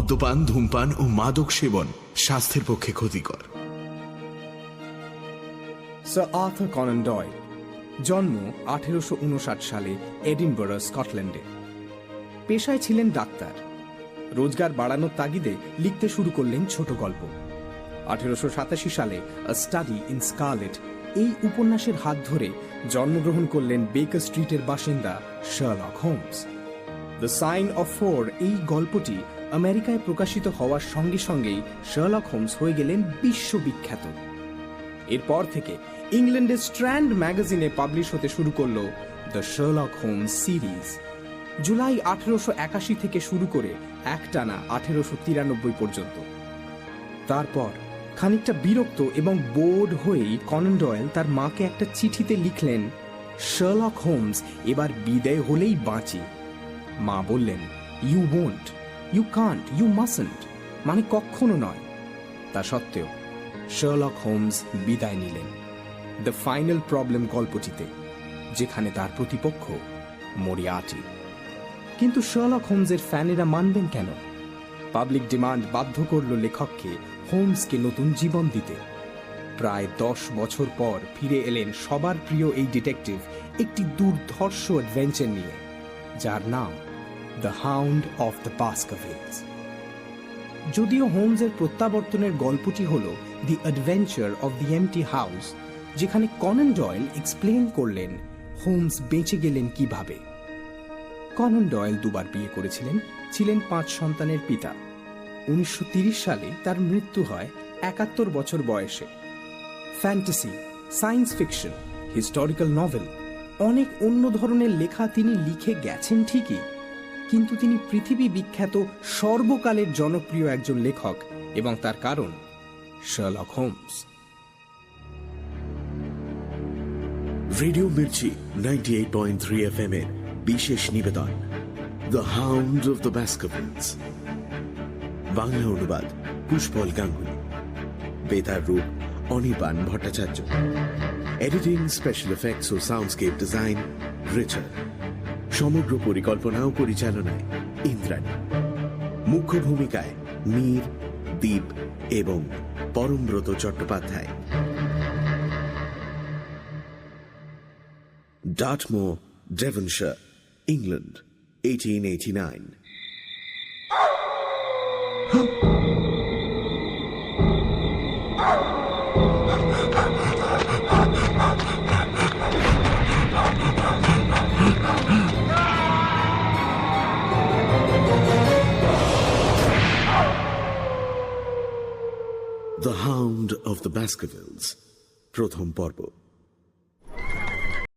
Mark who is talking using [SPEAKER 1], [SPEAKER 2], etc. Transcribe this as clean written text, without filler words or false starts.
[SPEAKER 1] মদ্যপান, ধূমপান ও মাদক সেবন স্বাস্থ্যের পক্ষে ক্ষতিকর।
[SPEAKER 2] স্যার আর্থার কনান ডয়েল, জন্ম 1859 সালে এডিনবরা, স্কটল্যান্ডে। পেশায় ছিলেন ডাক্তার। রোজগার বাড়ানোর তাগিদে লিখতে শুরু করলেন ছোট গল্প। 1887 সালে আ স্টাডি ইন স্কারলেট এই উপন্যাসের হাত ধরে জন্মগ্রহণ করলেন বেকার স্ট্রিটের বাসিন্দা Sherlock Holmes. The sign of 4 এই গল্পটি আমেরিকায় প্রকাশিত হওয়ার সঙ্গে সঙ্গেই শার্লক হোমস হয়ে গেলেন বিশ্ববিখ্যাত। এরপর থেকে ইংল্যান্ডের স্ট্র্যান্ড ম্যাগাজিনে পাবলিশ হতে শুরু করল the Sherlock Holmes series. July 1881 থেকে শুরু করে একটানা 1893 পর্যন্ত। তারপর খানিকটা বিরক্ত এবং বোর্ড হয়েই কনান ডয়েল তার মাকে একটা চিঠিতে লিখলেন, শার্লক হোমস এবার বিদায় হলেই বাঁচি। মা বললেন, you won't, you can't, you mustn't, মানে কখনো নয়। তা সত্ত্বেও শার্লক হোমস বিদায় নিলেন দ্য ফাইনাল প্রবলেম গল্পটিতে, যেখানে তার প্রতিপক্ষ মরিয়ার্টি। কিন্তু শার্লক হোমসের ফ্যানেরা মানবেন কেন? পাবলিক ডিমান্ড বাধ্য করল লেখককে হোমসকে নতুন জীবন দিতে। প্রায় 10 বছর পর ফিরে এলেন সবার প্রিয় এই ডিটেকটিভ একটি দুর্ধর্ষ অ্যাডভেঞ্চার নিয়ে, যার নাম the hound of the Baskervilles. যদিও হোমসের প্রত্যাবর্তনের গল্পটি হল the adventure of the empty house, যেখানে কনান ডয়েল এক্সপ্লেন করলেন হোমস বেঁচে গেলেন কিভাবে। কনান ডয়েল 2 বার বিয়ে করেছিলেন, ছিলেন 5 সন্তানের পিতা। 1930 সালে তার মৃত্যু হয় 71 বছর বয়সে। Fantasy, science fiction, historical novel, অনেক অন্য ধরনের লেখা তিনি লিখে গেছেন ঠিকই, কিন্তু তিনি পৃথিবী বিখ্যাত সর্বকালের জনপ্রিয় একজন লেখক, এবং তার কারণ Sherlock Holmes.
[SPEAKER 1] Radio Mirchi 98.3 FM এর বিশেষ নিবেদন the hound of the Baskervilles. Bangla অনুবাদ পুষ্পল গাঙ্গুলি, বেতার রূপ Anirban Bhattacharya, editing, special effects ও সাউন্ডস্কেপ ডিজাইন রিচার্ড, সমগ্র পরিকল্পনা ও পরিচালনায় ইন্দ্রাণী, মুখ্য ভূমিকায় মীর, দীপ এবং Parambrata Chattopadhyay. Dartmoor, Devonshire, England, 1889. The Hound of the Baskervilles, প্রথম পর্ব।